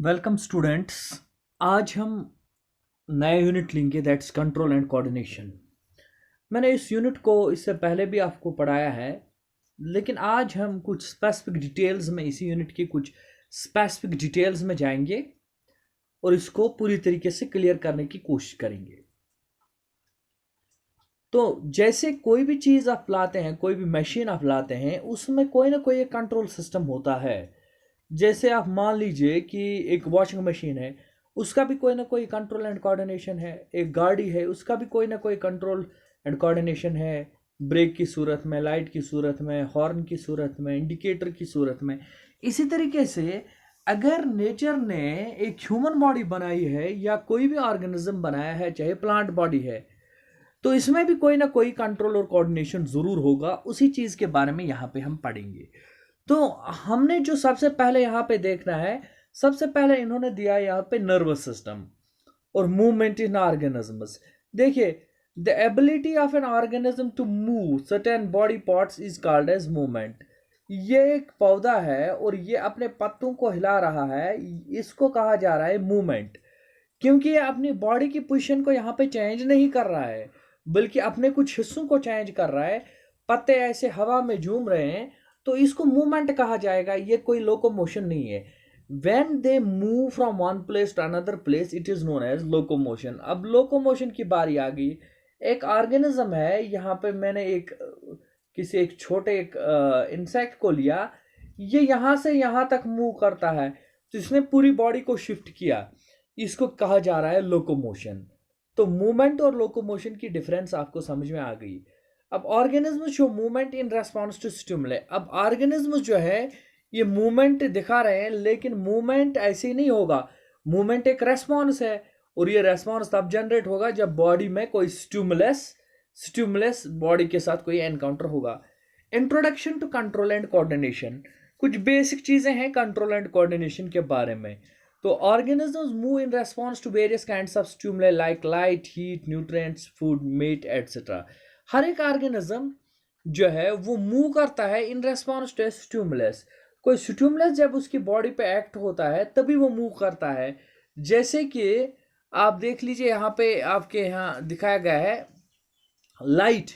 Welcome students. आज हम नया यूनिट लेंगे, दैट्स कंट्रोल एंड कोऑर्डिनेशन। मैंने इस यूनिट को इससे पहले भी आपको पढ़ाया है, लेकिन आज हम कुछ स्पेसिफिक डिटेल्स में इसी यूनिट की कुछ स्पेसिफिक डिटेल्स में जाएंगे और इसको पूरी तरीके से क्लियर करने की कोशिश करेंगे। तो जैसे कोई भी चीज़ आप लाते हैं, कोई भी मशीन आप लाते हैं, उसमें कोई ना कोई एक कंट्रोल सिस्टम होता है। जैसे आप मान लीजिए कि एक वॉशिंग मशीन है, उसका भी कोई ना कोई कंट्रोल एंड कोऑर्डिनेशन है। एक गाड़ी है, उसका भी कोई ना कोई कंट्रोल एंड कोऑर्डिनेशन है। ब्रेक की सूरत में, लाइट की सूरत में, हॉर्न की सूरत में, इंडिकेटर की सूरत में। इसी तरीके से अगर नेचर ने एक ह्यूमन बॉडी बनाई है या कोई भी ऑर्गेनिज्म बनाया है, चाहे प्लांट बॉडी है, तो इसमें भी कोई ना कोई कंट्रोल और कोऑर्डिनेशन जरूर होगा। उसी चीज के बारे में यहाँ पे हम पढ़ेंगे। तो हमने जो सबसे पहले यहाँ पे देखना है, सबसे पहले इन्होंने दिया यहाँ पे नर्वस सिस्टम और मूवमेंट इन ऑर्गेनिजम्स। देखिए, the ability of an organism to move certain body parts is called as movement. ये एक पौधा है और ये अपने पत्तों को हिला रहा है, इसको कहा जा रहा है मूवमेंट। क्योंकि ये अपनी बॉडी की पोजीशन को यहाँ पे चेंज नहीं कर रहा है, बल्कि अपने कुछ हिस्सों को चेंज कर रहा है। पत्ते ऐसे हवा में झूम रहे हैं, तो इसको मूवमेंट कहा जाएगा। ये कोई लोकोमोशन नहीं है। When they move from one place to another place, it is known as locomotion. अब लोकोमोशन की बारी आ गई। एक ऑर्गेनिज्म है, यहाँ पे मैंने एक छोटे इंसेक्ट को लिया। ये यहाँ से यहाँ तक मूव करता है, तो इसने पूरी बॉडी को शिफ्ट किया। इसको कहा जा रहा है लोकोमोशन। तो मूवमेंट और लोकोमोशन की डिफरेंस आपको समझ में आ गई। अब organism show movement in response to stimuli. अब ऑर्गेनिज्म जो है ये मूवमेंट दिखा रहे हैं, लेकिन मूवमेंट ऐसे ही नहीं होगा। मूवमेंट एक रेस्पॉन्स है, और ये रेस्पॉन्स तब जनरेट होगा जब बॉडी में कोई स्टिमुलस बॉडी के साथ कोई एनकाउंटर होगा। Introduction to control and coordination. कुछ बेसिक चीजें हैं कंट्रोल एंड कोऑर्डिनेशन के बारे में। तो organisms move in response to various kinds of stimuli like light, heat, nutrients, food, meat etcetera. हर एक ऑर्गेनिज्म जो है वो मूव करता है इन रेस्पॉन्स टू स्टिमुलस। कोई स्टिमुलस जब उसकी बॉडी पे एक्ट होता है तभी वो मूव करता है। जैसे कि आप देख लीजिए, यहाँ पे आपके यहाँ दिखाया गया है लाइट।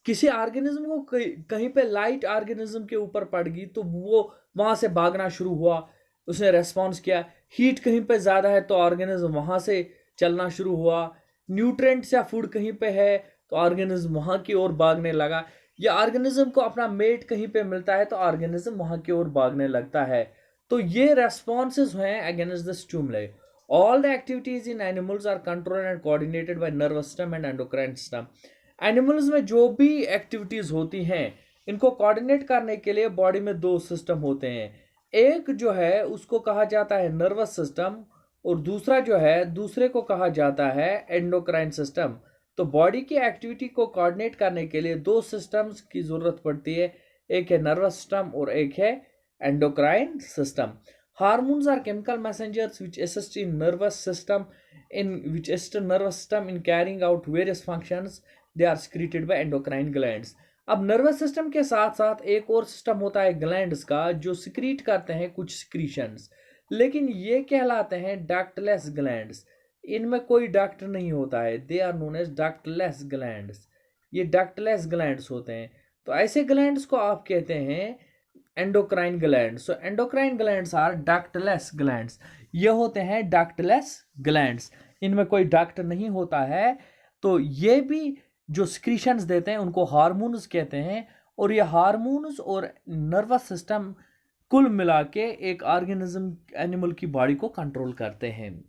किसी ऑर्गेनिज्म को कहीं पे लाइट ऑर्गेनिज्म के ऊपर पड़ गई तो वो वहां से भागना शुरू हुआ, उसने रेस्पॉन्स किया। हीट कहीं पे ज़्यादा है तो ऑर्गेनिज्म वहां से चलना शुरू हुआ। न्यूट्रिएंट्स या फूड कहीं पे है तो ऑर्गेनिज्म वहां की ओर भागने लगा। या ऑर्गेनिज्म को अपना मेट कहीं पे मिलता है तो ऑर्गेनिज्म वहां की ओर भागने लगता है। तो ये रेस्पॉन्सेज हैं against the stimuli. All the activities in animals are controlled and coordinated by nervous system and endocrine system. Animals में जो भी एक्टिविटीज होती हैं, इनको कोऑर्डिनेट करने के लिए बॉडी में दो सिस्टम होते हैं। एक जो है उसको कहा जाता है नर्वस सिस्टम, और दूसरा जो है दूसरे को कहा जाता है एंडोक्राइन सिस्टम। तो बॉडी की एक्टिविटी को कोऑर्डिनेट करने के लिए दो सिस्टम्स की जरूरत पड़ती है, एक है नर्वस सिस्टम और एक है endocrine system. Hormones are chemical messengers which assist in nervous system in carrying out various functions. They are secreted by endocrine glands. अब नर्वस सिस्टम के साथ साथ एक और सिस्टम होता है ग्लैंड्स का, जो सिक्रीट करते हैं कुछ सिक्रीशंस, लेकिन ये कहलाते हैं डक्टलेस ग्लैंड्स। इनमें कोई डक्ट नहीं होता है। They are known as ductless glands. ये डक्टलेस ग्लैंड्स होते हैं। तो ऐसे ग्लैंड्स को आप कहते हैं endocrine glands. So endocrine glands are ductless glands. ये होते हैं डक्टलेस ग्लैंड्स, इनमें कोई डक्ट नहीं होता है। तो ये भी जो सिक्रीशंस देते हैं उनको हार्मोन्स कहते हैं। और ये हार्मोन्स और नर्वस सिस्टम कुल मिला के एक ऑर्गेनिज्म एनिमल की बॉडी को कंट्रोल करते हैं।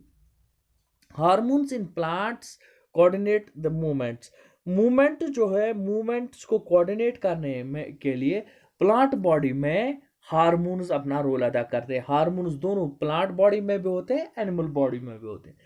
Hormones in plants coordinate the movements. Movement जो है, मूवमेंट्स को कोऑर्डिनेट करने में के लिए प्लांट बॉडी में हार्मोन्स अपना रोल अदा करते हैं। हार्मोन्स दोनों प्लांट बॉडी में भी होते हैं, एनिमल बॉडी में भी होते हैं।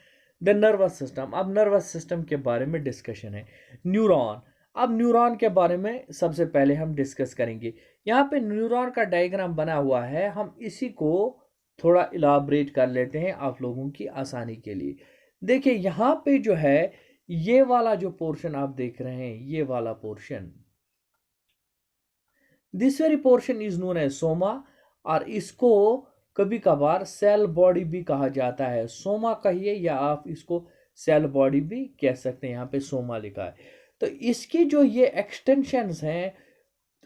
The nervous system. अब नर्वस सिस्टम के बारे में डिस्कशन है। न्यूरॉन। अब न्यूरॉन के बारे में सबसे पहले हम डिस्कस करेंगे। यहाँ पे न्यूरॉन का डायग्राम बना हुआ है, हम इसी को थोड़ा इलाबरेट कर लेते हैं आप लोगों की आसानी के लिए। देखिए, यहाँ पे जो है ये वाला जो पोर्शन आप देख रहे हैं, ये वाला portion, this very portion is known as soma, और इसको कभी कभार सेल बॉडी भी कहा जाता है। सोमा कहिए या आप इसको सेल बॉडी भी कह सकते हैं, यहाँ पे सोमा लिखा है। तो इसकी जो ये एक्सटेंशंस हैं,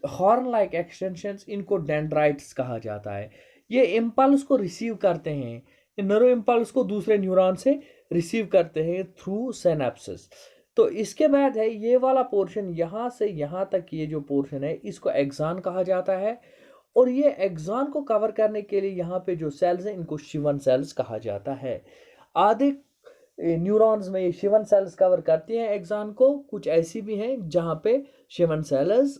हॉर्न लाइक एक्सटेंशंस, इनको डेंड्राइट्स कहा जाता है। ये इम्पल्स को रिसीव करते हैं, नर्व इम्पल्स को दूसरे न्यूरॉन से रिसीव करते हैं थ्रू सिनेप्सिस। तो इसके बाद है ये वाला पोर्शन, यहाँ से यहाँ तक ये जो पोर्शन है इसको एक्सॉन कहा जाता है। और ये एक्सॉन को कवर करने के लिए यहाँ पे जो सेल्स हैं इनको शिवन सेल्स कहा जाता है। आधे न्यूरॉन्स में ये शिवन सेल्स कवर करती हैं एक्सॉन को, कुछ ऐसी भी हैं जहाँ पे शिवन सेल्स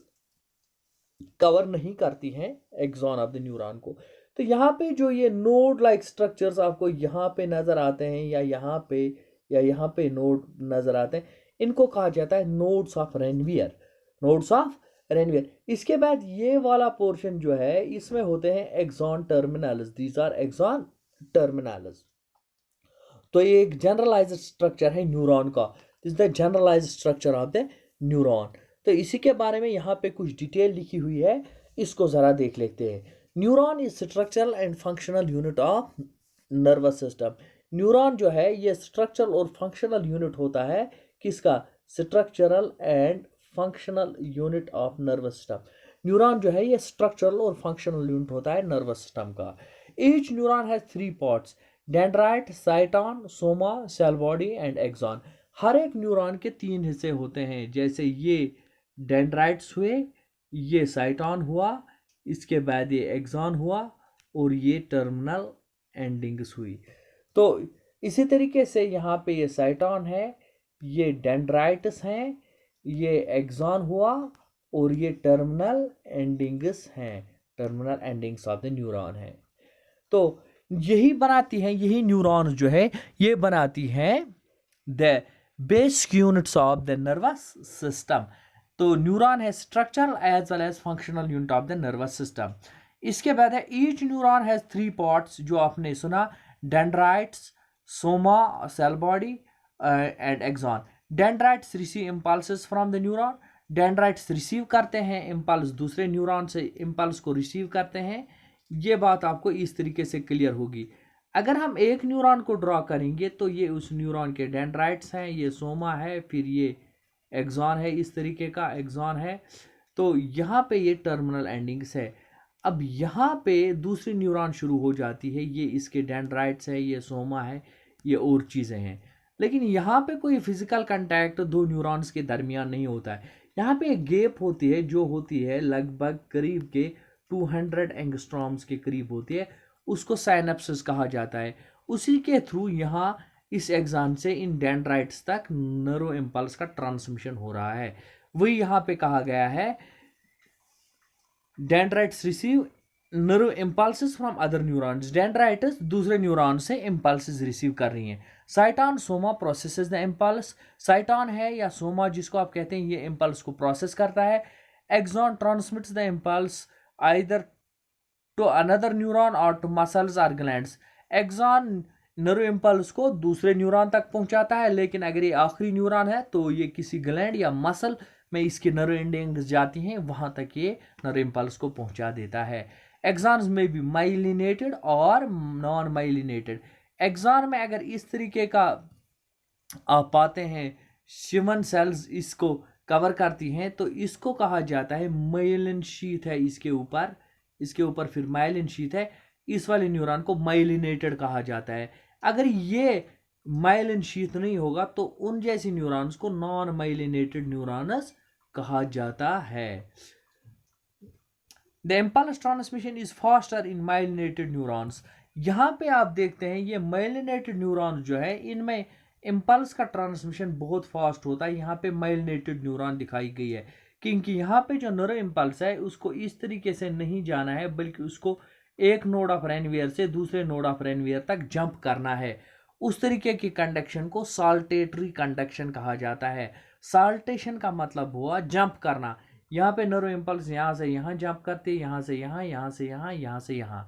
कवर नहीं करती हैं एक्सॉन ऑफ द न्यूरॉन को। तो यहाँ पे जो ये नोड लाइक स्ट्रक्चर्स आपको यहाँ पे नजर आते हैं या यहाँ पे नोड नजर आते हैं, इनको कहा जाता है nodes of Ranvier, nodes of Ranvier. इसके बाद ये वाला पोर्शन जो है इसमें होते हैं axon terminals, these are axon terminals. तो ये एक जनरलाइज्ड स्ट्रक्चर है न्यूरॉन का, this the generalized structure of the neuron. तो इसी के बारे में यहाँ पे कुछ डिटेल लिखी हुई है, इसको जरा देख लेते हैं। Neuron is structural and functional unit of nervous system. Neuron जो है ये स्ट्रक्चरल और फंक्शनल यूनिट होता है किसका? Structural and functional unit of nervous system. Neuron जो है ये स्ट्रक्चरल और फंक्शनल यूनिट होता है नर्वस सिस्टम का। Each neuron has 3 parts, dendrite, cyton, soma, cell body and axon. हर एक न्यूरॉन के 3 हिस्से होते हैं, जैसे ये डेंड्राइट्स हुए, ये साइटॉन हुआ, इसके बाद ये एक्सॉन हुआ और ये टर्मिनल एंडिंग्स हुई। तो इसी तरीके से यहाँ पे ये साइटॉन है, ये डेंड्राइट्स हैं, ये एक्सॉन हुआ और ये टर्मिनल एंडिंग्स हैं, terminal endings of the neuron है। तो यही बनाती हैं, यही न्यूरॉन्स जो है ये बनाती हैं the basic units of the nervous system. तो न्यूरॉन है structural as well as functional unit of the nervous system. इसके बाद है ईच न्यूरॉन हैज 3 पार्ट्स, जो आपने सुना, dendrites, soma, cell body and axon. Dendrites receive impulses from the neuron, dendrites receive करते हैं इम्पल्स, दूसरे न्यूरॉन से इम्पल्स को रिसीव करते हैं। ये बात आपको इस तरीके से क्लियर होगी। अगर हम एक न्यूरॉन को ड्रॉ करेंगे तो ये उस न्यूरॉन के डेंड्राइट्स हैं, ये सोमा है, फिर ये एक्सॉन है, इस तरीके का एक्सॉन है। तो यहाँ पे ये टर्मिनल एंडिंग्स है। अब यहाँ पे दूसरी न्यूरॉन शुरू हो जाती है, ये इसके डेंड्राइट्स है, ये सोमा है, ये और चीज़ें हैं। लेकिन यहाँ पे कोई फिजिकल कांटेक्ट दो न्यूरॉन्स के दरमियान नहीं होता है। यहाँ पे एक गैप होती है जो होती है लगभग करीब के 200 एंगस्ट्रॉम्स के करीब होती है, उसको साइनेप्सिस कहा जाता है। उसी के थ्रू यहाँ इस एक्सॉन से इन डेंड्राइट्स तक नर्व इम्पल्स का ट्रांसमिशन हो रहा है। वही यहाँ पे कहा गया है, dendrites receive nerve impulses from other neurons. Dendrites दूसरे न्यूरॉन से इम्पल्सेस रिसीव कर रही हैं। Cyton Soma processes the impulse. Cyton है या सोमा जिसको आप कहते हैं, ये इम्पल्स को प्रोसेस करता है। Axon transmits the impulse either to another neuron और टू मसल्स और ग्लैंड्स। एक्सॉन नर्व इम्पल्स को दूसरे न्यूरॉन तक पहुंचाता है, लेकिन अगर ये आखिरी न्यूरॉन है तो ये किसी ग्लैंड या मसल में इसकी नर्व एंडिंग्स जाती हैं, वहां तक ये नर्व इम्पल्स को पहुंचा देता है। एक्सॉन्स में भी माइलिनेटेड और नॉन माइलिनेटेड। एक्सॉन में अगर इस तरीके का आप पाते हैं शिवन सेल्स इसको कवर करती हैं, तो इसको कहा जाता है माइलिन शीथ है इसके ऊपर फिर माइलिन शीथ है। इस वाले न्यूरॉन को माइलिनेटेड कहा जाता है। अगर ये माइलिन शीथ नहीं होगा तो उन जैसी न्यूरॉन्स को नॉन माइलिनेटेड न्यूरॉन्स कहा जाता है। The impulse transmission is faster in myelinated neurons. यहाँ पे आप देखते हैं ये माइलिनेटेड न्यूरॉन्स जो है इनमें इम्पल्स का ट्रांसमिशन बहुत फास्ट होता है। यहाँ पे माइलिनेटेड न्यूरॉन दिखाई गई है क्योंकि यहाँ पे जो नर्व इम्पल्स है उसको इस तरीके से नहीं जाना है, बल्कि उसको एक नोड ऑफ रेनवियर से दूसरे नोड ऑफ रेनवियर तक जंप करना है। उस तरीके की कंडक्शन को साल्टेटरी कंडक्शन कहा जाता है। साल्टेशन का मतलब हुआ जंप करना। यहाँ पे नर्व इम्पल्स यहाँ से यहाँ जंप करते, यहाँ से यहाँ, यहाँ से यहाँ, यहाँ से यहाँ,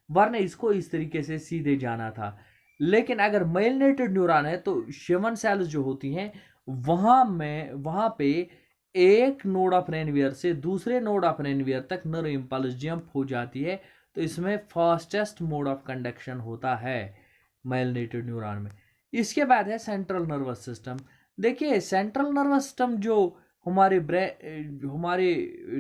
वरना इसको इस तरीके से सीधे जाना था। लेकिन अगर माइलिनेटेड न्यूरॉन है तो शिवन सेल्स जो होती हैं वहाँ पे एक नोड ऑफ रेनवियर से दूसरे नोड ऑफ रेनवियर तक नर्व इम्पल्स जंप हो जाती है, तो इसमें फास्टेस्ट मोड ऑफ कंडक्शन होता है माइलिनेटेड न्यूरॉन में। इसके बाद है सेंट्रल नर्वस सिस्टम। देखिए सेंट्रल नर्वस सिस्टम जो हमारे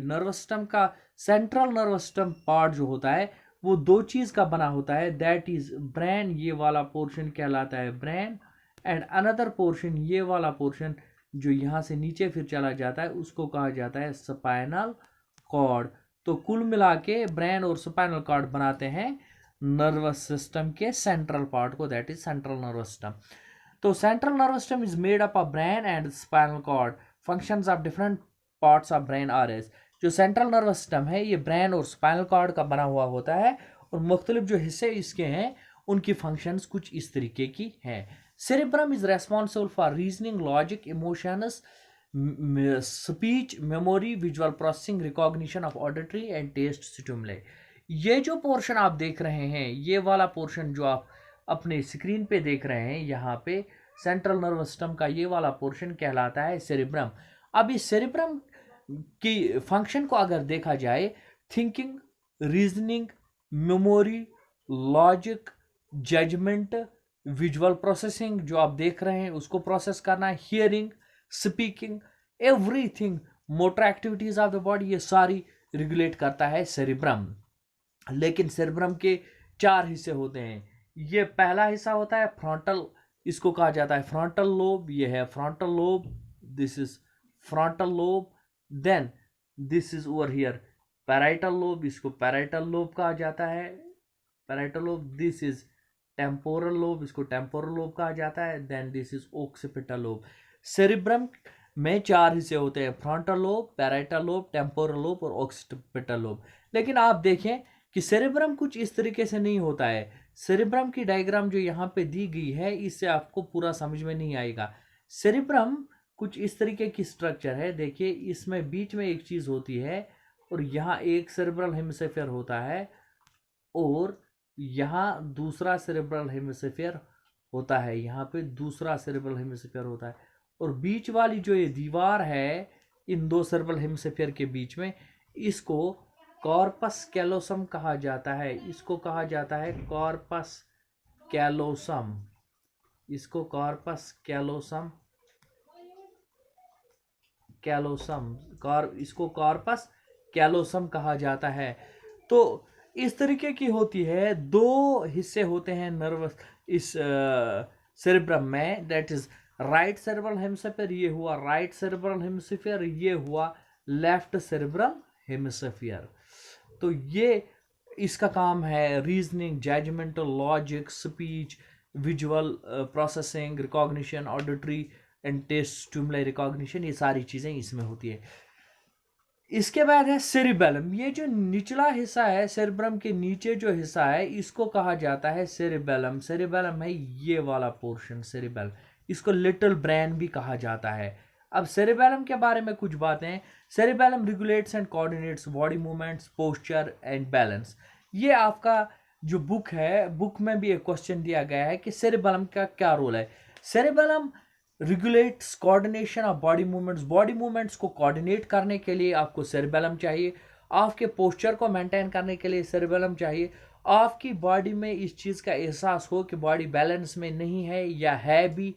नर्वस सिस्टम का सेंट्रल नर्वस सिस्टम पार्ट जो होता है वो दो चीज का बना होता है, दैट इज ब्रेन, ये वाला पोर्शन कहलाता है ब्रेन, एंड अनदर पोर्शन, ये वाला पोर्शन जो यहाँ से नीचे फिर चला जाता है उसको कहा जाता है स्पाइनल कॉर्ड। तो कुल मिला के ब्रेन और स्पाइनल कॉर्ड बनाते हैं नर्वस सिस्टम के सेंट्रल पार्ट को, that is central nervous system. तो central nervous system is made up of brain and spinal cord, functions of different parts of brain are as. जो central nervous system है ये brain और spinal cord का बना हुआ होता है और मुख्तलिफ जो हिस्से इसके हैं उनकी फंक्शंस कुछ इस तरीके की हैं। Cerebrum is responsible for reasoning, logic, emotions, speech, memory, visual processing, recognition of auditory and taste stimuli. ये जो पोर्शन आप देख रहे हैं, ये वाला पोर्शन जो आप अपने स्क्रीन पे देख रहे हैं यहाँ पे, सेंट्रल नर्वस सिस्टम का ये वाला पोर्शन कहलाता है सेरेब्रम। अब इस सेरेब्रम की फंक्शन को अगर देखा जाए, thinking, reasoning, memory, logic, judgement, visual processing जो आप देख रहे हैं उसको प्रोसेस करना, hearing, speaking, everything, motor activities of the body, ये सारी रेगुलेट करता है सेरेब्रम। लेकिन सेरेब्रम के चार हिस्से होते हैं। ये पहला हिस्सा होता है फ्रंटल, इसको कहा जाता है फ्रंटल लोब, ये है frontal lobe, this is frontal lobe. Then this is over here parietal lobe, इसको पैराइटल लोब कहा जाता है, parietal lobe. This is temporal lobe, इसको टेम्पोरल लोब कहा जाता है। Then this is occipital lobe. Cerebrum में चार हिस्से होते हैं, frontal lobe, parietal lobe, temporal lobe और ओक्सिपिटल लोब। लेकिन आप देखें कि सेरेब्रम कुछ इस तरीके से नहीं होता है। सेरेब्रम की डायग्राम जो यहाँ पे दी गई है इससे आपको पूरा समझ में नहीं आएगा। सेरेब्रम कुछ इस तरीके की स्ट्रक्चर है, देखिए इसमें बीच में एक चीज होती है और यहाँ एक सेरेब्रल हेमिस्फीयर होता है और यहाँ दूसरा सेरेब्रल हेमिस्फीयर होता है, यहाँ पे दूसरा सेरेब्रल हेमिस्फीयर होता है और बीच वाली जो ये दीवार है इन दो सेरेब्रल हेमिस्फीयर के बीच में, इसको कॉर्पस कैलोसम कहा जाता है, इसको कहा जाता है कॉर्पस कैलोसम, इसको कॉर्पस कैलोसम, इसको कॉर्पस कैलोसम कहा जाता है। तो इस तरीके की होती है, दो हिस्से होते हैं नर्वस इस सेरेब्रम में, that is right cerebral hemisphere, ये हुआ राइट सेरेब्रल हेमिस्फीयर, ये हुआ लेफ्ट सेरेब्रल हेमिस्फीयर। तो ये इसका काम है reasoning, judgement, logic, speech, visual processing, recognition, auditory and taste stimuli recognition, ये सारी चीजें इसमें होती है। इसके बाद है सेरिबेलम, ये जो निचला हिस्सा है सेरेब्रम के नीचे जो हिस्सा है इसको कहा जाता है सेरिबेलम। सेरिबेलम है ये वाला पोर्शन सेरिबेलम, इसको लिटिल ब्रेन भी कहा जाता है। अब सेरिबेलम के बारे में कुछ बातें। Cerebellum regulates and coordinates body movements, posture and balance. ये आपका जो बुक है, बुक में भी एक क्वेश्चन दिया गया है कि सेरिबेलम का क्या रोल है। Cerebellum regulates coordination of body movements, body movements को कोऑर्डिनेट करने के लिए आपको सेरिबेलम चाहिए, आपके पोस्चर को मेंटेन करने के लिए सेरिबेलम चाहिए, आपकी बॉडी में इस चीज़ का एहसास हो कि बॉडी बैलेंस में नहीं है या है भी,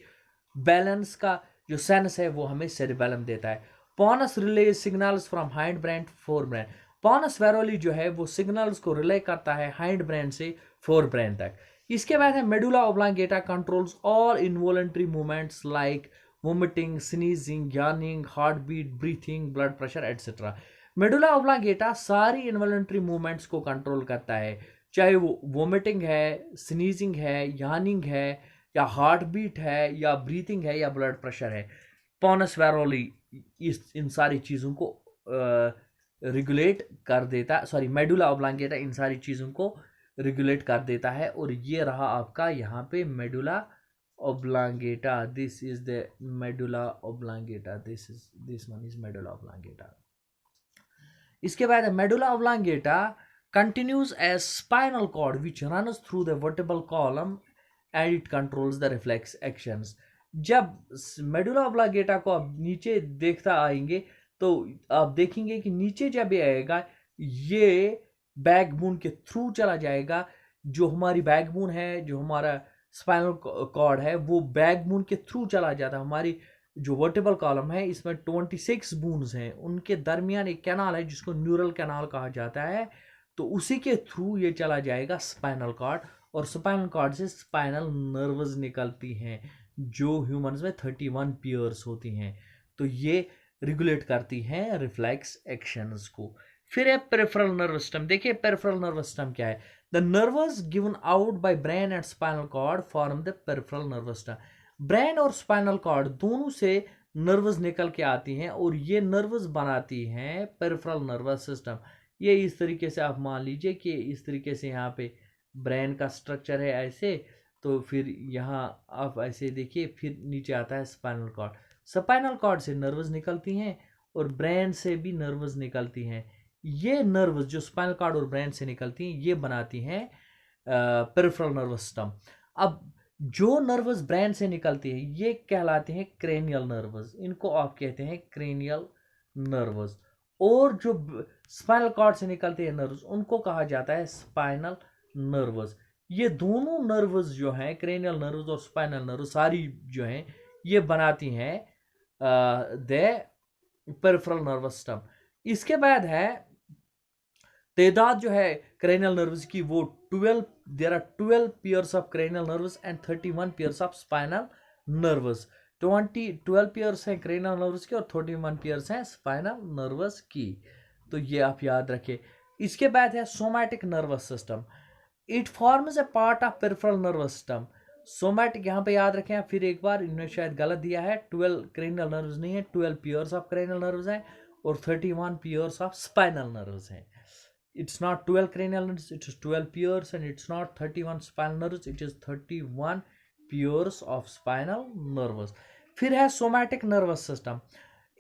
बैलेंस का जो सेंस है वो हमें सेरिबेलम देता है। Pons relay signals from hind brain to fore brain, pons Varolii जो है वो सिग्नल्स को रिले करता है हाइंड ब्रेन से फोर ब्रेन तक। इसके बाद है medulla oblongata controls all involuntary movements like vomiting, sneezing, yawning, heart beat, breathing, blood pressure etcetera. Medulla oblongata सारी इनवॉलंटरी मूवमेंट्स को कंट्रोल करता है, चाहे वो वोमिटिंग है, स्नीजिंग है, यार्निंग है या हार्ट बीट है या ब्रीथिंग है या ब्लड प्रेशर है। पॉनस वेरोली इन सारी चीज़ों को रेगुलेट कर देता, सॉरी मेडुला ऑब्लांगेटा इन सारी चीज़ों को रेगुलेट कर देता है। और ये रहा आपका यहाँ पे medulla oblongata, this is the medulla oblongata, this one is medulla oblongata. इसके बाद medulla oblongata continues as spinal cord which runs through the vertebral column and it controls the reflex actions। जब मेडुला ऑब्लांगेटा को आप नीचे देखता आएंगे तो आप देखेंगे कि नीचे जब ये आएगा, ये बैकबोन के थ्रू चला जाएगा। जो हमारी बैकबोन है, जो हमारा स्पाइनल कॉर्ड है, वो बैकबोन के थ्रू चला जाता है। हमारी जो वर्टेबल कॉलम है, इसमें 26 बोन्स हैं, उनके दरमियान एक कैनाल है जिसको न्यूरल कैनाल कहा जाता है। तो उसी के थ्रू ये चला जाएगा स्पाइनल कॉर्ड, और स्पाइनल कॉर्ड से स्पाइनल नर्व्स निकलती हैं, जो ह्यूमंस में 31 पेयर्स होती हैं। तो ये रेगुलेट करती हैं रिफ्लेक्स एक्शंस को। फिर है पेरिफेरल नर्वस सिस्टम। देखिए पेरिफेरल नर्वस सिस्टम क्या है। The nerves given out by brain and spinal cord form the peripheral nervous system. Brain और स्पाइनल कॉर्ड दोनों से नर्व्स निकल के आती हैं, और ये नर्व्स बनाती हैं पेरिफेरल नर्वस सिस्टम। ये इस तरीके से आप मान लीजिए कि इस तरीके से यहाँ पे ब्रेन का स्ट्रक्चर है ऐसे, तो फिर यहाँ आप ऐसे देखिए, फिर नीचे आता है स्पाइनल कॉर्ड। स्पाइनल कॉर्ड से नर्व्स निकलती हैं और ब्रेन से भी नर्व्स निकलती हैं। ये नर्व्स जो स्पाइनल कॉर्ड और ब्रेन से निकलती हैं, ये बनाती हैं पेरिफेरल नर्वस सिस्टम। अब जो नर्व्स ब्रेन से निकलती है, ये कहलाते हैं क्रेनियल नर्व्स, इनको आप कहते हैं क्रेनियल नर्व्स। और जो स्पाइनल कॉर्ड से निकलते हैं नर्व्स, उनको कहा जाता है स्पाइनल नर्व्स। ये दोनों नर्व्स जो हैं, क्रेनियल नर्व्स और स्पाइनल नर्व्स, सारी जो हैं ये बनाती हैं द पेरिफेरल नर्वस सिस्टम। इसके बाद है तादाद जो है क्रेनियल नर्व्स की, वो 12, there are 12 pairs of cranial nerves and 31 pairs of spinal nerves. 12 pairs हैं क्रेनियल नर्व्स के और 31 पेयर्स हैं स्पाइनल नर्व्स की। तो ये आप याद रखें। इसके बाद है somatic nervous system. It forms a part of peripheral nervous system. Somatic यहाँ पे याद रखें फिर एक बार, इन्होंने शायद गलत दिया है, 12 क्रेनियल नर्व्स नहीं है, 12 पेयर्स ऑफ क्रेनियल नर्व्स हैं और 31 पेयर्स ऑफ स्पाइनल नर्व्स हैं। It's not 12 cranial nerves, it is 12 pairs, and it's not 31 spinal nerves, it is 31 pairs of spinal nerves. फिर है somatic nervous system.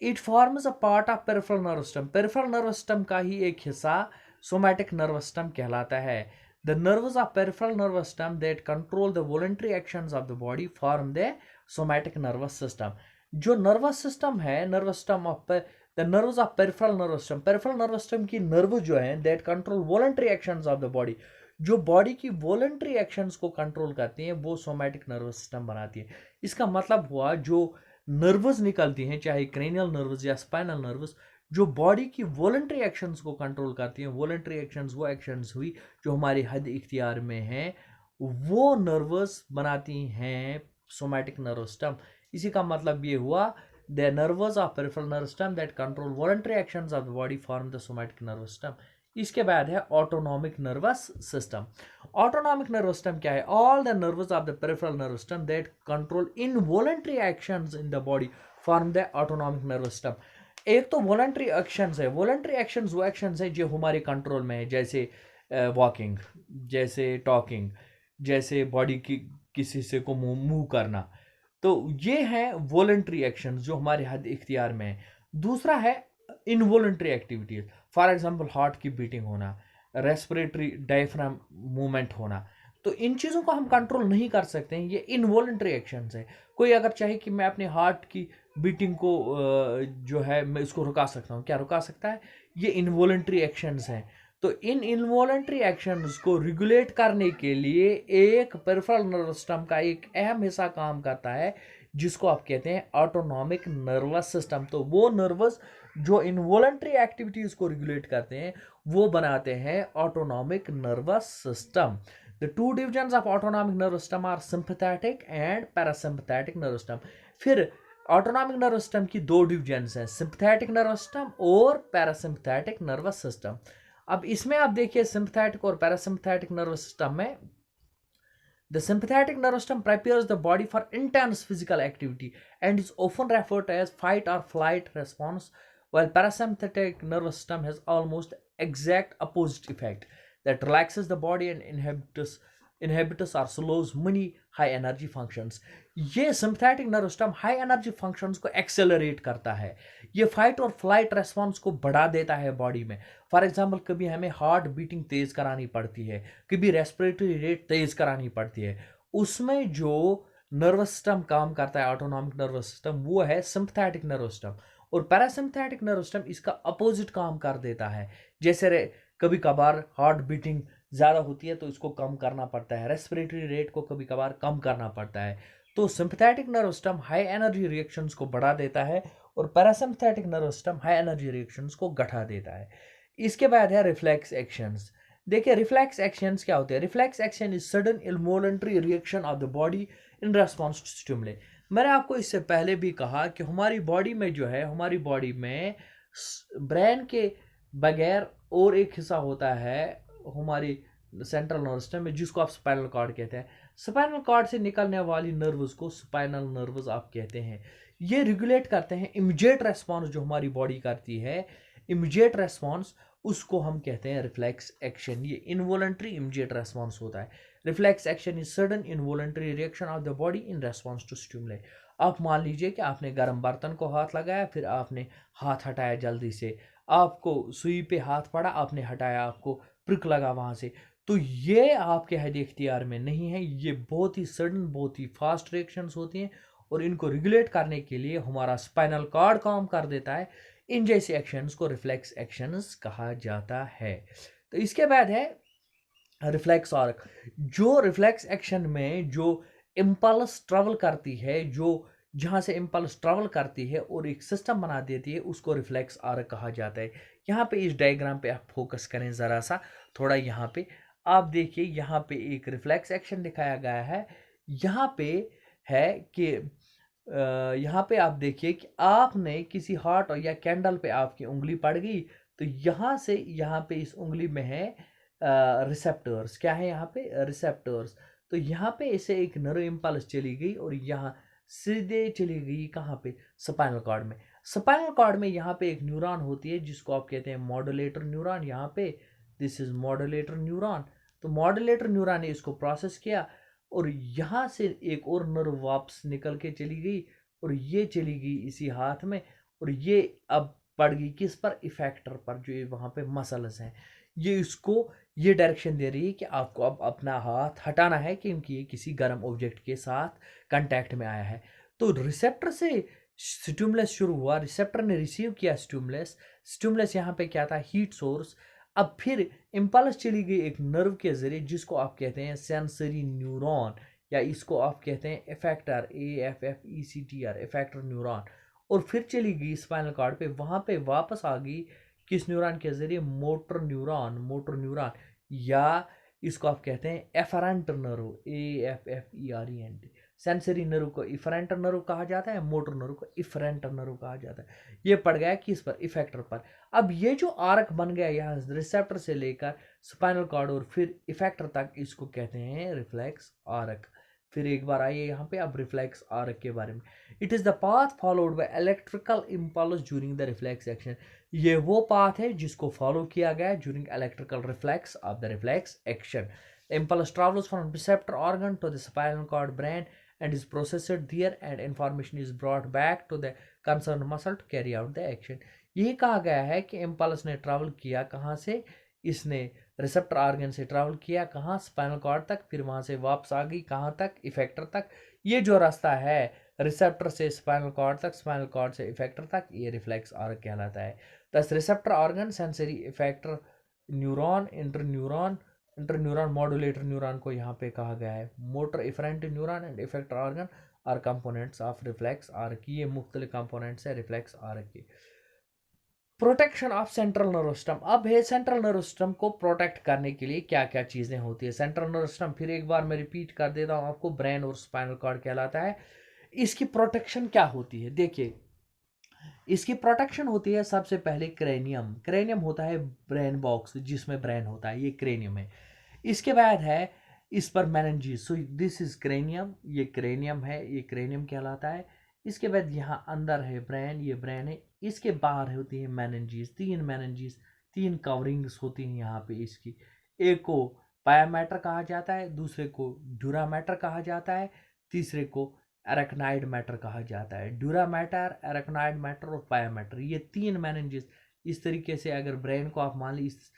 It forms a part of peripheral nervous system. Peripheral nervous system का ही एक हिस्सा somatic nervous system कहलाता है. The nerves of peripheral nervous system that control the voluntary actions of the body form the somatic nervous system. जो nervous system है, nervous system of the nerves of peripheral nervous system, peripheral nervous system की nerve जो हैं that control voluntary actions of the body, जो body की voluntary actions को control करती हैं, वो सोमैटिक नर्वस सिस्टम बनाती है। इसका मतलब हुआ जो नर्व्स निकलती हैं, चाहे क्रेनियल नर्व्स या स्पाइनल नर्व्स, जो बॉडी की वॉलंटरी एक्शंस को कंट्रोल करती हैं। वॉलंटरी एक्शंस वो एक्शंस हुई जो हमारे हद इख्तियार में हैं, वो नर्व्स बनाती हैं सोमैटिक नर्वस सिस्टम। इसी का मतलब ये हुआ the nerves of peripheral nervous system that control voluntary actions of the body form the somatic nervous system. इसके बाद है autonomic nervous system. Autonomic nervous system क्या है? All the nerves of the peripheral nervous system that control involuntary actions in the body form the autonomic nervous system. एक तो voluntary actions है, voluntary actions वो actions है जो हमारे control में है, जैसे वॉकिंग, जैसे टॉकिंग, जैसे बॉडी की किसी से को मूव करना। तो ये है वॉलंटरी एक्शंस जो हमारे हद इख्तियार में है। दूसरा है involuntary activities, for example heart की बीटिंग होना, रेस्पिरेटरी डायफ्राम मूवमेंट होना। तो इन चीज़ों को हम कंट्रोल नहीं कर सकते हैं, ये इनवॉलंटरी एक्शंस है। कोई अगर चाहे कि मैं अपने हार्ट की बीटिंग को जो है मैं इसको रुका सकता हूँ, क्या रुका सकता है? ये इनवॉलंटरी एक्शंस हैं। तो इन इनवॉलंटरी एक्शंस को रेगुलेट करने के लिए एक पेरिफेरल नर्वस सिस्टम का एक अहम हिस्सा काम करता है, जिसको आप कहते हैं ऑटोनॉमिक नर्वस सिस्टम। तो वो नर्वस जो इनवॉलंटरी एक्टिविटीज को रेगुलेट करते हैं, वो बनाते हैं autonomic nervous system. The two divisions of autonomic nervous system are sympathetic and parasympathetic nervous system. फिर ऑटोनॉमिक नर्वस सिस्टम की दो डिविजन्स हैं, सिंपैथेटिक नर्वस सिस्टम और पैरासिम्पैथेटिक नर्वस सिस्टम। अब इसमें आप देखिए सिंपैथेटिक और पैरासिम्पैथेटिक नर्वस सिस्टम में, the sympathetic nervous system prepares the body for intense physical activity and is often referred to as fight or flight response, while parasympathetic nervous system has almost exact opposite effect that relaxes the body and inhibits or slows many high energy functions. ये sympathetic nervous system high energy functions को accelerate करता है, ये fight और flight response को बढ़ा देता है बॉडी में। फॉर एग्जांपल कभी हमें हार्ट बीटिंग तेज करानी पड़ती है, कभी रेस्पिरेटरी रेट तेज करानी पड़ती है, उसमें जो नर्वस सिस्टम काम करता है ऑटोनॉमिक नर्वस सिस्टम, वो है सिंपैथेटिक नर्वस सिस्टम। और पैरासिम्पैथेटिक नर्वस सिस्टम इसका अपोजिट काम कर देता है। जैसे कभी कभार हार्ट बीटिंग ज़्यादा होती है तो इसको कम करना पड़ता है, रेस्पिरेटरी रेट को कभी कभार कम करना पड़ता है। तो sympathetic nerve system high energy reactions को बढ़ा देता है और parasympathetic nerve system high energy reactions को घटा देता है। इसके बाद है रिफ्लेक्स एक्शंस। देखिए रिफ्लेक्स एक्शंस क्या होते हैं? Reflex action is sudden involuntary reaction of the body in response to stimuli. मैंने आपको इससे पहले भी कहा कि हमारी बॉडी में जो है, हमारी बॉडी में ब्रेन के बगैर और एक हिस्सा होता है हमारी सेंट्रल नर्वस सिस्टम में, जिसको आप स्पाइनल कॉर्ड कहते हैं। स्पाइनल कॉर्ड से निकलने वाली नर्व्स को स्पाइनल नर्व्स आप कहते हैं। ये रेगुलेट करते हैं इमीडिएट रेस्पॉन्स जो हमारी बॉडी करती है, इमीडिएट रेस्पॉन्स, उसको हम कहते हैं रिफ्लेक्स एक्शन। ये इनवॉलंटरी इमीडिएट रेस्पॉन्स होता है। Reflex action is sudden involuntary reaction of the body in response to stimuli. आप मान लीजिए कि आपने गर्म बर्तन को हाथ लगाया, फिर आपने हाथ हटाया जल्दी से, आपको सुई पे हाथ पड़ा, आपने हटाया, आपको प्रिक लगा वहां से, तो ये आपके हद इख्तियार में नहीं है। ये बहुत ही सडन, बहुत ही फास्ट रिएक्शंस होती हैं और इनको रेगुलेट करने के लिए हमारा स्पाइनल कॉर्ड काम कर देता है। इन जैसे एक्शंस को रिफ्लेक्स एक्शंस कहा जाता है। तो इसके बाद है रिफ्लेक्स आर्क। जो रिफ्लेक्स एक्शन में जो इम्पल्स ट्रेवल करती है, जो जहाँ से इम्पल्स ट्रेवल करती है और एक सिस्टम बना देती है, उसको रिफ्लेक्स आर्क कहा जाता है। यहाँ पे इस डायग्राम पे आप फोकस करें ज़रा सा, थोड़ा यहाँ पे आप देखिए, यहाँ पे एक रिफ्लेक्स एक्शन दिखाया गया है। यहाँ पे है कि यहाँ पे आप देखिए कि आपने किसी हार्ट या कैंडल पे आपकी उंगली पड़ गई, तो यहाँ से यहाँ पे इस उंगली में है रिसेप्टर्स। क्या है यहाँ पे? रिसेप्टर्स। तो यहाँ पे इसे एक नर्व इम्पल्स चली गई और यहाँ सीधे चली गई कहाँ पे? स्पाइनल कॉर्ड में। स्पाइनल कॉर्ड में यहाँ पे एक न्यूरॉन होती है जिसको आप कहते हैं मॉड्यूलेटर न्यूरॉन। यहाँ पे दिस इज मॉड्यूलेटर न्यूरॉन। तो मॉड्यूलेटर न्यूरॉन ने इसको प्रोसेस किया और यहाँ से एक और नर्व वापस निकल के चली गई और ये चली गई इसी हाथ में, और ये अब पड़ गई किस पर? इफेक्टर पर, जो ये वहाँ पे मसल्स हैं। ये इसको ये डायरेक्शन दे रही है कि आपको अब अपना हाथ हटाना है क्योंकि ये किसी गर्म ऑब्जेक्ट के साथ कांटेक्ट में आया है। तो रिसेप्टर से स्टिमुलस शुरू हुआ, रिसेप्टर ने रिसीव किया स्टिमुलस। स्टिमुलस यहाँ पे क्या था? Heat source. अब फिर इम्पल्स चली गई एक नर्व के जरिए जिसको आप कहते हैं सेंसरी न्यूरॉन, या इसको आप कहते हैं इफेक्टर, AFFECTR, इफेक्टर न्यूरॉन। और फिर चली गई स्पाइनल कॉर्ड पे, वहाँ पे वापस आ गई किस न्यूरॉन के जरिए? मोटर न्यूरॉन, मोटर न्यूरॉन, या इसको आप कहते हैं afferent nerve, AFFERENT। Sensory nerve को इफरेंट नर्व कहा जाता है, मोटर नर्व को इफरेंट नर्व कहा जाता है। ये पड़ गया किस पर? इफेक्टर पर। अब ये जो आर्क बन गया यहाँ रिसेप्टर से लेकर स्पाइनल कॉर्ड और फिर इफेक्टर तक, इसको कहते हैं रिफ्लेक्स आर्क। फिर एक बार आइए यहाँ पे अब रिफ्लेक्स आर्क के बारे में। It is the path followed by electrical impulse during the reflex action. ये वो पाथ है जिसको फॉलो किया गया during electrical reflex of the reflex action. Impulse travels from receptor organ to the spinal cord brain and is processed there, and information is brought back to the concerned muscle to carry out the action। ये कहा गया है कि impulse ने travel किया कहाँ से? इसने रिसेप्टर ऑर्गन से ट्रैवल किया कहाँ? स्पाइनल कॉर्ड तक, फिर वहाँ से वापस आ गई कहाँ तक? इफेक्टर तक। ये जो रास्ता है रिसेप्टर से स्पाइनल कॉर्ड तक, स्पाइनल कॉर्ड से इफेक्टर तक, ये रिफ्लेक्स आर्क कहलाता है। दस receptor organ, sensory, effector neuron, interneuron, modulator neuron को यहाँ पे कहा गया है। Motor efferent neuron and effector organ are components of reflex arc. ये मुख्तलिफ कंपोनेंट्स है रिफ्लेक्स आर्क की। Protection of central nerve system. अब है सेंट्रल नर्व सिस्टम को प्रोटेक्ट करने के लिए क्या क्या चीज़ें होती है। सेंट्रल नर्व सिस्टम, फिर एक बार मैं रिपीट कर देता हूँ आपको, ब्रेन और स्पाइनल कॉर्ड कहलाता है। इसकी प्रोटेक्शन क्या होती है? देखिए इसकी प्रोटेक्शन होती है सबसे पहले क्रेनियम। क्रेनियम होता है ब्रेन बॉक्स जिसमें ब्रेन होता है, ये क्रेनियम है। इसके बाद है इस पर meninges. So this is cranium, ये क्रेनियम है, ये क्रेनियम कहलाता है। इसके बाद यहाँ अंदर है ब्रेन, ये ब्रेन है। इसके बाहर होती है मेनिंजेस, तीन कवरिंग्स होती हैं यहाँ पे इसकी। एक को पाया मैटर कहा जाता है, दूसरे को ड्यूरा मैटर कहा जाता है, तीसरे को एरेक्नाइड मैटर कहा जाता है। ड्यूरा मैटर, एरेक्नाइड मैटर और पाया मैटर, ये तीन मेनिंजेस। इस तरीके से अगर ब्रेन को आप मान ली इस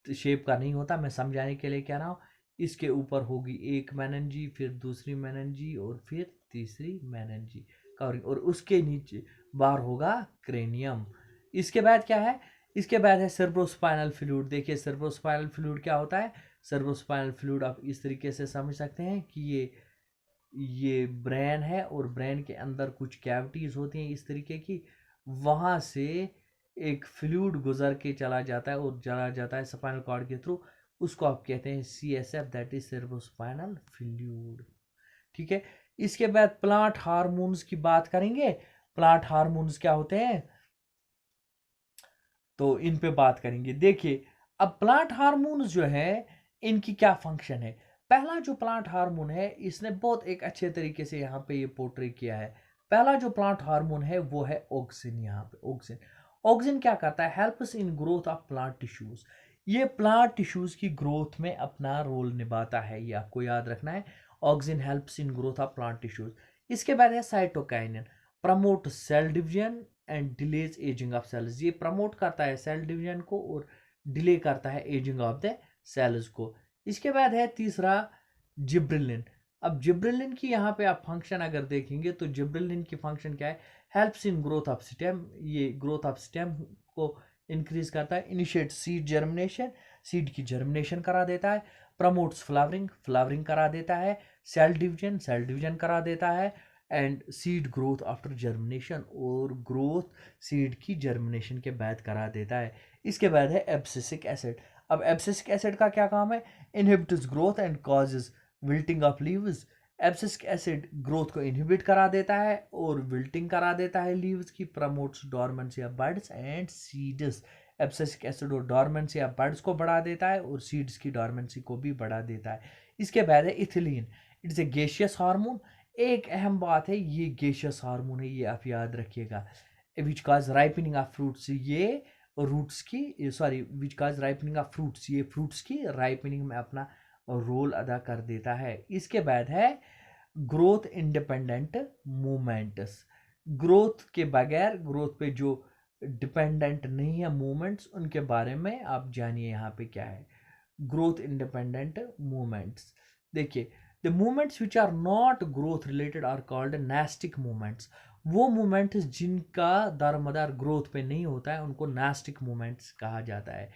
शेप का नहीं होता, मैं समझाने के लिए कह रहा हूँ। इसके ऊपर होगी एक मेनिंजी, फिर दूसरी मेनिंजी और फिर तीसरी मेनिंजी कवरिंग, और उसके नीचे बाहर होगा क्रेनियम। इसके बाद क्या है? इसके बाद है सेरेब्रोस्पाइनल फ्लूइड। देखिए सेरेब्रोस्पाइनल फ्लूइड क्या होता है। सेरेब्रोस्पाइनल फ्लूइड आप इस तरीके से समझ सकते हैं कि ये ब्रेन है और ब्रेन के अंदर कुछ कैविटीज होती हैं इस तरीके की, वहाँ से एक फ्लूइड गुजर के चला जाता है और चला जाता है स्पाइनल कॉर्ड के थ्रू, उसको आप कहते हैं CSF, that is cerebrospinal fluid. ठीक है। इसके बाद प्लांट हार्मोन्स की बात करेंगे। प्लांट हार्मोन्स क्या होते हैं तो इन पे बात करेंगे। देखिए अब प्लांट हार्मोन्स जो है इनकी क्या फंक्शन है। पहला जो प्लांट हार्मोन है इसने बहुत एक अच्छे तरीके से यहाँ पे ये पोर्ट्रे किया है। पहला जो प्लांट हार्मोन है वो है ऑक्सिन। यहाँ पे ऑक्सिन, ऑक्सिन क्या करता है, helps in growth of plant tissues. ये प्लांट टिश्यूज की ग्रोथ में अपना रोल निभाता है, ये आपको याद रखना है। Auxin helps in growth of plant tissues. इसके बाद है cytokinin, promote cell division and delays ageing of cells. ये प्रमोट करता है सेल डिवीजन को और डिले करता है एजिंग ऑफ द सेल्स को। इसके बाद है तीसरा जिब्रेलिन। अब जिब्रेलिन की यहाँ पे आप फंक्शन अगर देखेंगे तो जिब्रेलिन की फंक्शन क्या है, helps in growth of stem. ये ग्रोथ ऑफ स्टेम को इंक्रीज करता है, इनिशिएट सीड जर्मिनेशन, सीड की जर्मिनेशन करा देता है, प्रमोट्स फ्लावरिंग, फ्लावरिंग करा देता है, सेल डिवीजन, सेल डिवीजन करा देता है, and seed growth after germination, और ग्रोथ सीड की जर्मिनेशन के बाद करा देता है। इसके बाद है एब्सिसिक एसिड। अब एब्सिसिक एसिड का क्या काम है, inhibits growth and causes wilting of leaves. Abscisic acid growth को इनहिबिट करा देता है और विल्टिंग करा देता है लीव्स की, promotes dormancy of buds and seeds. Abscisic acid और डॉर्मेंसी ऑफ बड्स को बढ़ा देता है और सीड्स की डॉर्मेंसी को भी बढ़ा देता है। इसके बाद है ethylene, it's a gaseous hormone. एक अहम बात है, ये गैसियस हार्मोन है, ये आप याद रखिएगा। विच काज राइपनिंग ऑफ फ्रूट्स, ये रूट्स की sorry which cause ripening of fruits, ये फ्रूट्स की राइपनिंग में अपना रोल अदा कर देता है। इसके बाद है ग्रोथ इंडिपेंडेंट मूवमेंट्स। ग्रोथ के बगैर, ग्रोथ पे जो डिपेंडेंट नहीं है मूवमेंट्स, उनके बारे में आप जानिए यहाँ पे क्या है ग्रोथ इंडिपेंडेंट मूवमेंट्स। देखिए the movements which are not growth related are called nastic movements. वो मूवमेंट्स जिनका दारोमदार ग्रोथ पे नहीं होता है उनको नास्टिक मूवमेंट्स कहा जाता है।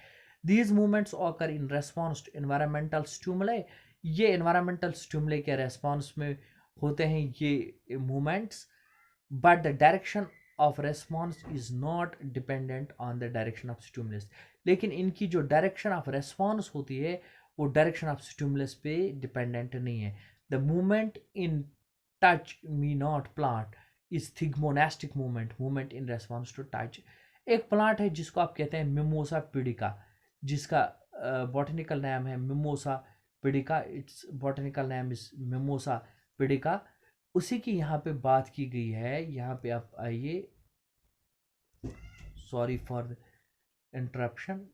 These movements occur in response to environmental stimuli. ये एनवायरमेंटल स्टिमुले के रेस्पॉन्स में होते हैं ये movements, but the direction of response is not dependent on the direction of stimulus. लेकिन इनकी जो डायरेक्शन ऑफ रेस्पॉन्स होती है वो डायरेक्शन ऑफ स्टिमुलस पे डिपेंडेंट नहीं है। The movement in touch me not plant is thigmonastic movement, movement in response to touch. एक प्लांट है जिसको आप कहते हैं मिमोसा पिडिका, जिसका बॉटनिकल नेम है Mimosa pudica, its botanical name is Mimosa pudica. उसी की यहाँ पे बात की गई है। यहाँ पे आप आइए, सॉरी फॉर इंटरप्शन,